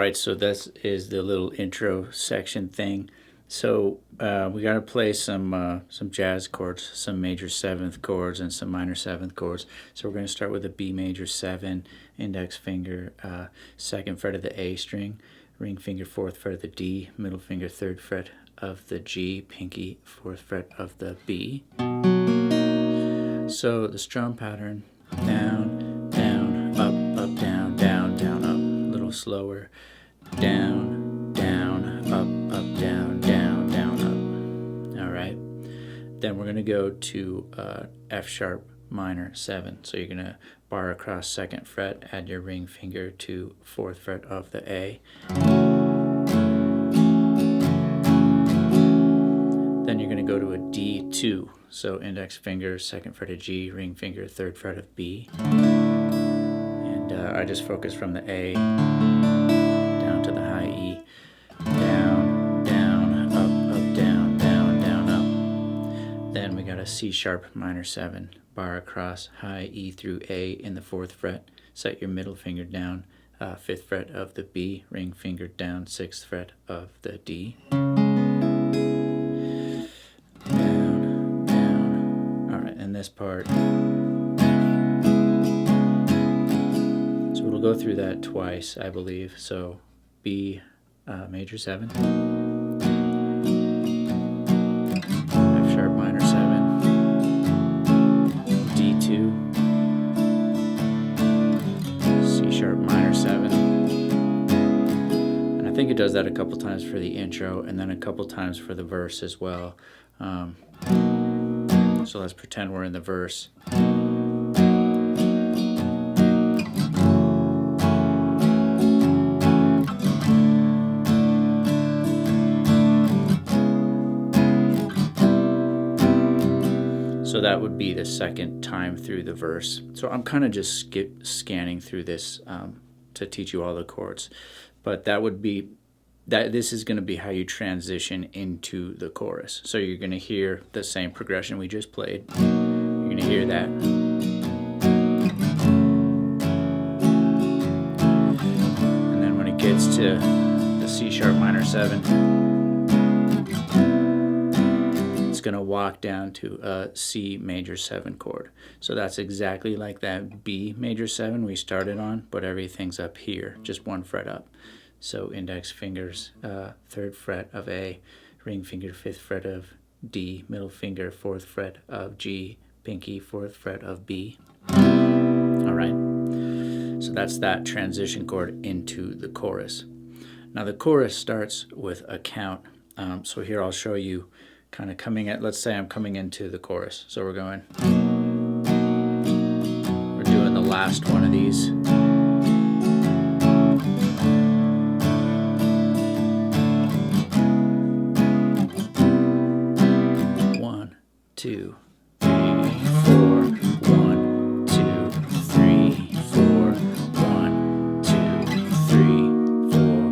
Alright, so this is the little intro section thing. So we got to play some jazz chords, some major 7th chords and some minor 7th chords. So we're going to start with a B major 7, index finger 2nd fret of the A string, ring finger 4th fret of the D, middle finger 3rd fret of the G, pinky 4th fret of the B. So the strum pattern: down, down, up, up, down, down, down, up. A little slower. Down, down, up, down, down, down, up. All right. Then we're going to go to F sharp minor 7. So you're going to bar across 2nd fret, add your ring finger to 4th fret of the A. Then you're going to go to a D2. So index finger, 2nd fret of G, ring finger, 3rd fret of B. And I just focus from the A down to the high E. Down, down, up, down, down, down, up. Then we got a C sharp minor 7, bar across high E through A in the 4th fret. Set your middle finger down, 5th fret of the B, ring finger down, 6th fret of the D. This part. So we'll go through that twice, I believe. So B major 7, F sharp minor 7, D2, C sharp minor 7. And I think it does that a couple times for the intro and then a couple times for the verse as well. So let's pretend we're in the verse. So that would be the second time through the verse. So I'm kind of just scanning through this to teach you all the chords. But that would be this is going to be how you transition into the chorus. So you're going to hear the same progression we just played. You're going to hear that. And then when it gets to the C sharp minor 7, it's going to walk down to a C major 7 chord. So that's exactly like that B major 7 we started on, but everything's up here, just 1 fret up. So index fingers, 3rd fret of A, ring finger 5th fret of D, middle finger 4th fret of G, pinky 4th fret of B. All right. So that's that transition chord into the chorus. Now the chorus starts with a count. So here I'll show you kind of coming at, let's say I'm coming into the chorus. So we're doing the last one of these. 2, 3, 4. 1, 2, 3, 4. 1, 2, 3, 4.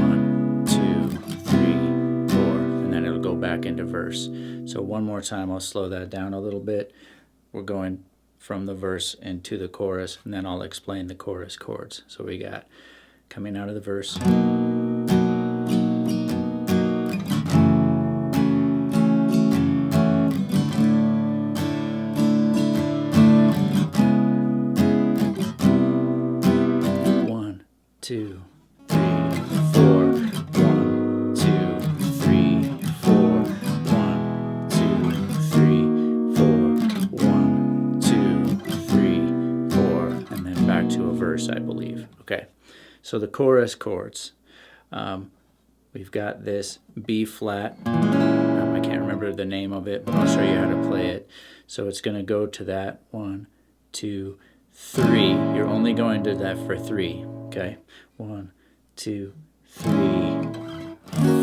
1, 2, 3, 4. And then it'll go back into verse. So one more time, I'll slow that down a little bit. We're going from the verse into the chorus, and then I'll explain the chorus chords. So we got coming out of the verse. Two, 3, 4. 1, 2, 3, 4. 1, 2, 3, 4. 1, 2, 3, 4. And then back to a verse, I believe. Okay, so the chorus chords. We've got this B flat. I can't remember the name of it, but I'll show you how to play it. So it's going to go to that 1, 2, 3. You're only going to that for 3. Okay, 1, 2, 3,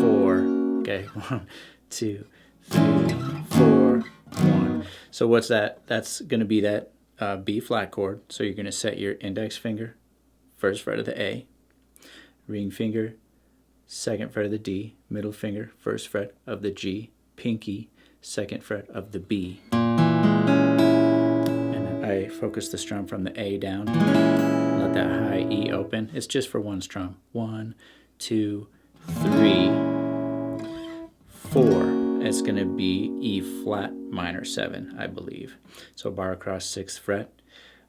4. Okay, 1, 2, 3, 4, 1. So what's that? That's going to be that B flat chord. So you're going to set your index finger, 1st fret of the A, ring finger, 2nd fret of the D, middle finger, 1st fret of the G, pinky, 2nd fret of the B. And I focus the strum from the A down. let that high E open. It's just for one strum. 1, 2, 3, 4. It's going to be E flat minor 7, I believe. So bar across 6th fret,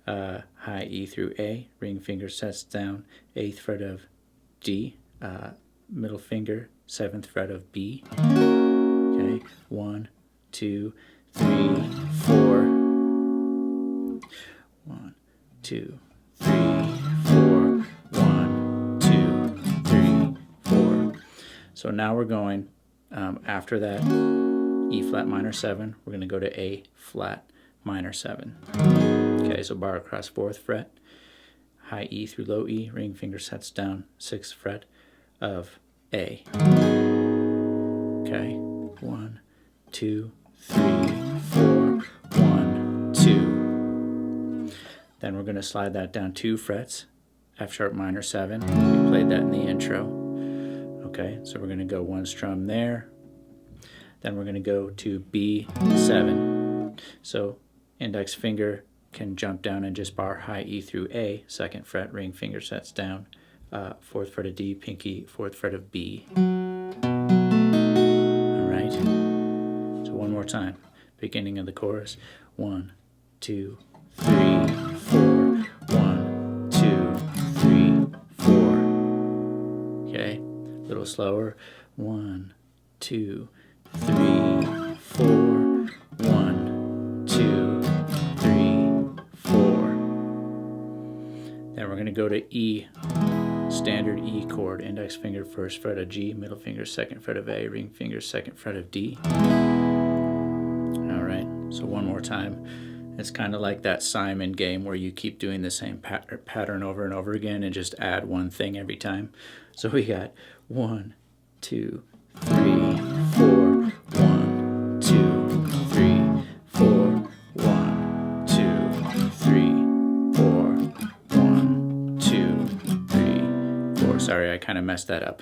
high E through A, ring finger sets down, 8th fret of D, middle finger, 7th fret of B. Okay, 1, 2, 3, 4. 1, 2, 3, 4. 1, 2, 3, 4. So now we're going, after that E flat minor 7, we're going to go to A flat minor 7. Okay, so bar across 4th fret, high E through low E, ring finger sets down, 6th fret of A. Okay, 1, 2, 3, 4, 1, 2. Then we're going to slide that down 2 frets, F sharp minor 7. We played that in the intro. Okay, so we're going to go 1 strum there. Then we're going to go to B7. So index finger can jump down and just bar high E through A, 2nd fret, ring finger sets down, 4th fret of D, pinky, 4th fret of B. All right. So one more time. Beginning of the chorus. 1, 2, 3, 4. 1, 2, 3, 4. Okay. A little slower. 1, 2, 3, 4. 1, 2, 3, 4. Then we're going to go to E, standard E chord, index finger 1st fret of G, middle finger 2nd fret of A, ring finger 2nd fret of D. All right, so one more time. It's kind of like that Simon game where you keep doing the same pattern over and over again and just add one thing every time. So we got 1, 2, 3, 4. 1, 2, 3, 4. 1, 2, 3, 4. 1, 2, 3, 4. Sorry, I kind of messed that up.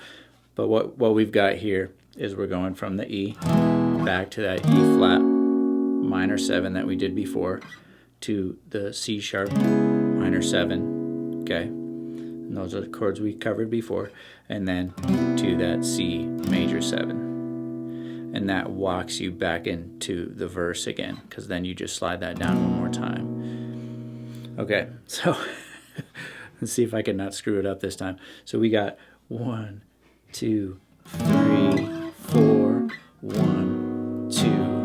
But what we've got here is we're going from the E back to that E flat minor 7 that we did before to the C sharp minor 7. Okay, and those are the chords we covered before, and then to that C major 7. And that walks you back into the verse again, because then you just slide that down one more time. Okay, so let's see if I can not screw it up this time. So we got 1, 2, 3, 4. 1, 2,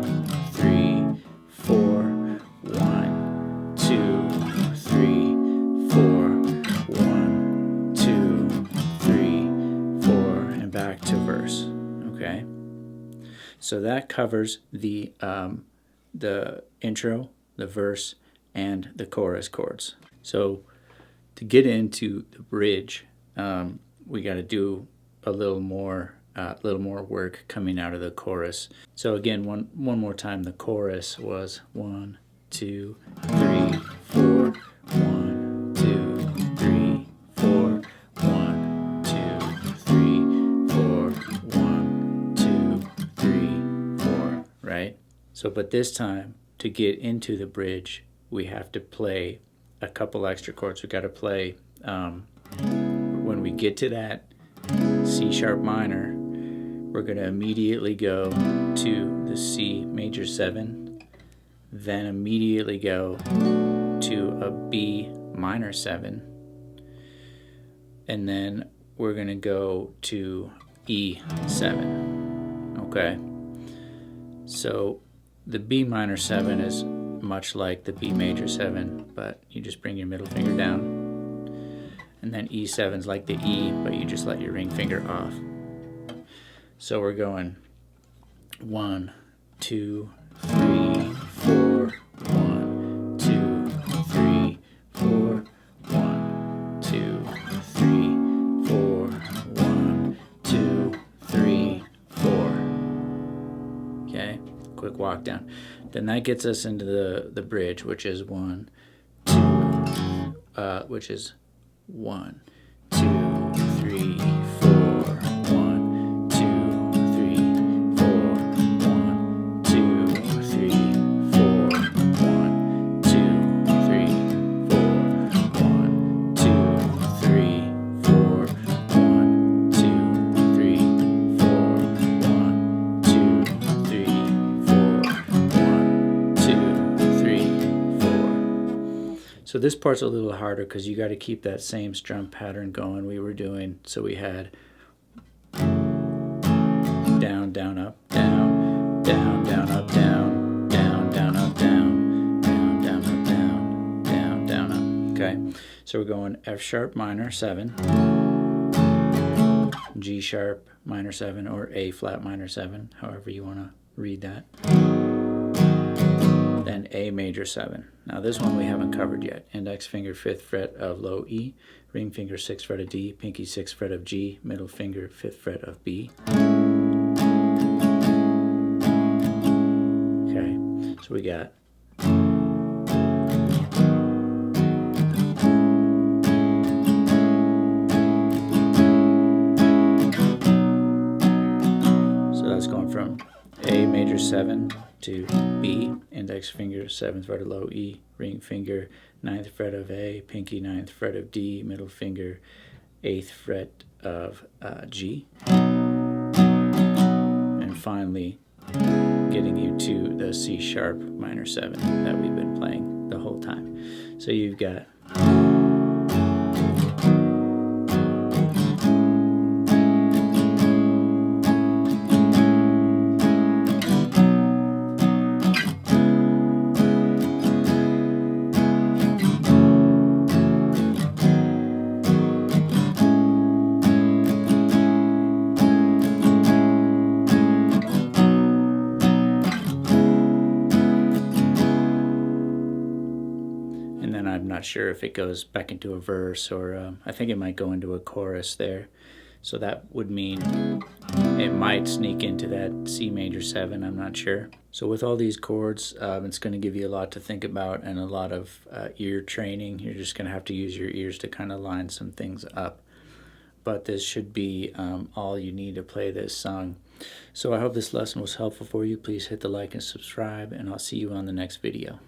3, 4. 1, 2, 3, 4. 1, 2, 3, 4, and back to verse. Okay. So that covers the intro, the verse, and the chorus chords. So to get into the bridge, we got to do a little more work coming out of the chorus. So again, one more time. The chorus was 1, 2, 3, 4. 1, 2, 3, 4. 1, 2, 3, 4. 1, 2, 3, 4. Right? So, but this time, to get into the bridge, we have to play a couple extra chords. We got to play, when we get to that C sharp minor, we're going to immediately go to the C major 7, then immediately go to a B minor 7, and then we're going to go to E7. Okay? So the B minor 7 is much like the B major 7, but you just bring your middle finger down. And then E7's like the E, but you just let your ring finger off. So we're going 1, 2, 3, 4. 1, 2, 3, 4. 1, 2, 3, 4. 1, 2, 3, 4. Okay, quick walk down. Then that gets us into the bridge, which is 1, 2, which is 1, 2, 3, 4. 1, 2, 3, 4. 1, 2, 3, 4. 1, 2, 3, 4. 1, 2, So this part's a little harder because you got to keep that same strum pattern going we were doing. So we had down, down, up, down, down, down, up, down, down, down, up, down, down, down, up, down, down, down, up. Okay, so we're going F sharp minor 7, G sharp minor 7, or A flat minor 7, however you want to read that. Then A major 7. Now this one we haven't covered yet. Index finger 5th fret of low E, ring finger 6th fret of D, pinky 6th fret of G, middle finger 5th fret of B. Okay, so we got going from A major 7 to B, index finger 7th fret of low E, ring finger 9th fret of A, pinky 9th fret of D, middle finger 8th fret of G, and finally getting you to the C sharp minor 7 that we've been playing the whole time. So you've got I'm not sure if it goes back into a verse or I think it might go into a chorus there. So that would mean it might sneak into that C major 7, I'm not sure. So with all these chords, it's going to give you a lot to think about and a lot of ear training. You're just going to have to use your ears to kind of line some things up. But this should be all you need to play this song. So I hope this lesson was helpful for you. Please hit the like and subscribe, and I'll see you on the next video.